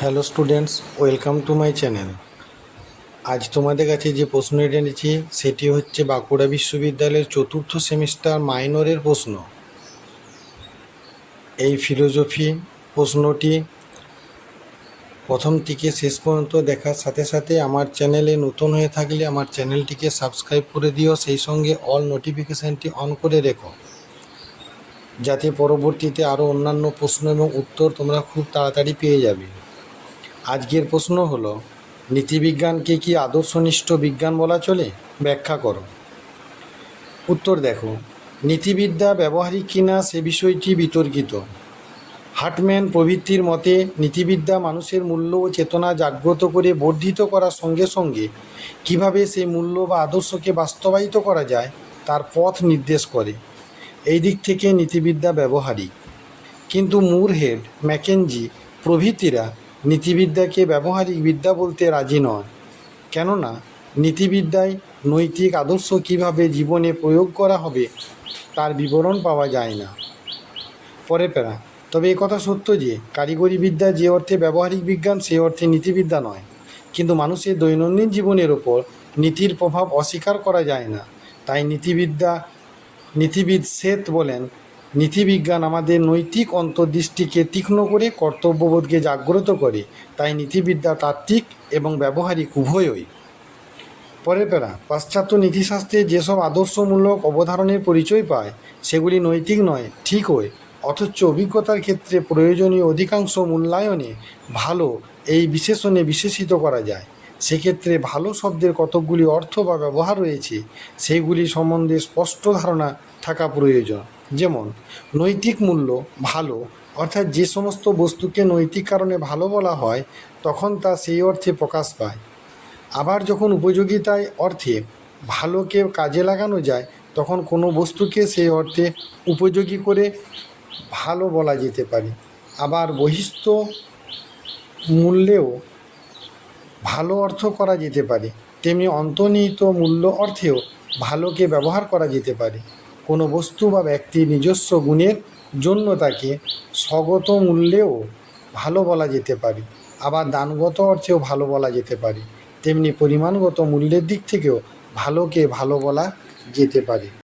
Hello students, welcome to my channel. আজ তোমাদের কাছে যে প্রশ্নটি এনেছি সেটি হচ্ছে বাঁকুড়া বিশ্ববিদ্যালয়ের চতুর্থ সেমিস্টার মাইনরের প্রশ্ন। এই ফিলোজফি প্রশ্নটি প্রথম থেকে শেষ পর্যন্ত দেখার সাথে সাথে আমার চ্যানেলে নতুন হয়ে থাকলে আমার চ্যানেলটিকে সাবস্ক্রাইব করে দিও, সেই সঙ্গে অল নোটিফিকেশানটি অন করে রেখো, যাতে পরবর্তীতে আরও অন্যান্য প্রশ্ন এবং উত্তর তোমরা খুব তাড়াতাড়ি পেয়ে যাবে। আজকের প্রশ্ন হলো, নীতিবিজ্ঞানকে কি আদর্শনিষ্ঠ বিজ্ঞান বলা চলে? ব্যাখ্যা করো। উত্তর দেখো, নীতিবিদ্যা ব্যবহারিক কিনা সে বিষয়টি বিতর্কিত। হার্টম্যান প্রভৃতির মতে নীতিবিদ্যা মানুষের মূল্য ও চেতনা জাগ্রত করে বর্ধিত করার সঙ্গে সঙ্গে কীভাবে সেই মূল্য বা আদর্শকে বাস্তবায়িত করা যায় তার পথ নির্দেশ করে। এই দিক থেকে নীতিবিদ্যা ব্যবহারিক। কিন্তু মুরহেড, ম্যাকেঞ্জি প্রভৃতিরা নীতিবিদ্যাকে ব্যবহারিক বিদ্যা বলতে রাজি নয়, কেননা নীতিবিদ্যায় নৈতিক আদর্শ কীভাবে জীবনে প্রয়োগ করা হবে তার বিবরণ পাওয়া যায় না। পরে পেরা, তবে একথা সত্য যে কারিগরি বিদ্যা যে অর্থে ব্যবহারিক বিজ্ঞান সে অর্থে নীতিবিদ্যা নয়। কিন্তু মানুষের দৈনন্দিন জীবনের ওপর নীতির প্রভাব অস্বীকার করা যায় না। তাই নীতিবিদ সেত বলেন, নীতিবিজ্ঞান আমাদের নৈতিক অন্তর্দৃষ্টিকে তীক্ষ্ণ করে কর্তব্যবোধকে জাগ্রত করে। তাই নীতিবিদ্যা তাত্ত্বিক এবং ব্যবহারিক উভয়ই। পরের প্যারা, পাশ্চাত্য নীতিশাস্ত্রে যেসব আদর্শমূলক অবধারণের পরিচয় পায় সেগুলি নৈতিক নয়, ঠিকই, অথচ অভিজ্ঞতার ক্ষেত্রে প্রয়োজনীয় অধিকাংশ মূল্যায়নে ভালো এই বিশেষণে বিশেষিত করা যায়। সেক্ষেত্রে ভালো শব্দের কতকগুলি অর্থ বা ব্যবহার রয়েছে, সেগুলি সম্বন্ধে স্পষ্ট ধারণা থাকা প্রয়োজন। যেমন নৈতিক মূল্য ভালো, অর্থাৎ যে সমস্ত বস্তুকে নৈতিক কারণে ভালো বলা হয় তখন তা সেই অর্থে প্রকাশ পায়। আবার যখন উপযোগিতায় অর্থে ভালোকে কাজে লাগানো যায় তখন কোনো বস্তুকে সেই অর্থে উপযোগী করে ভালো বলা যেতে পারে। আবার বহিস্থ মূল্যেও ভালো অর্থ করা যেতে পারে, তেমনি অন্তর্নিহিত মূল্য অর্থেও ভালোকে ব্যবহার করা যেতে পারে। কোনো বস্তু বা ব্যক্তির নিজস্ব গুণের জন্য তাকে স্বগত মূল্যেও ভালো বলা যেতে পারে, আবার দানগত অর্থেও ভালো বলা যেতে পারে। তেমনি পরিমাণগত মূল্যের দিক থেকেও ভালোকে ভালো বলা যেতে পারে।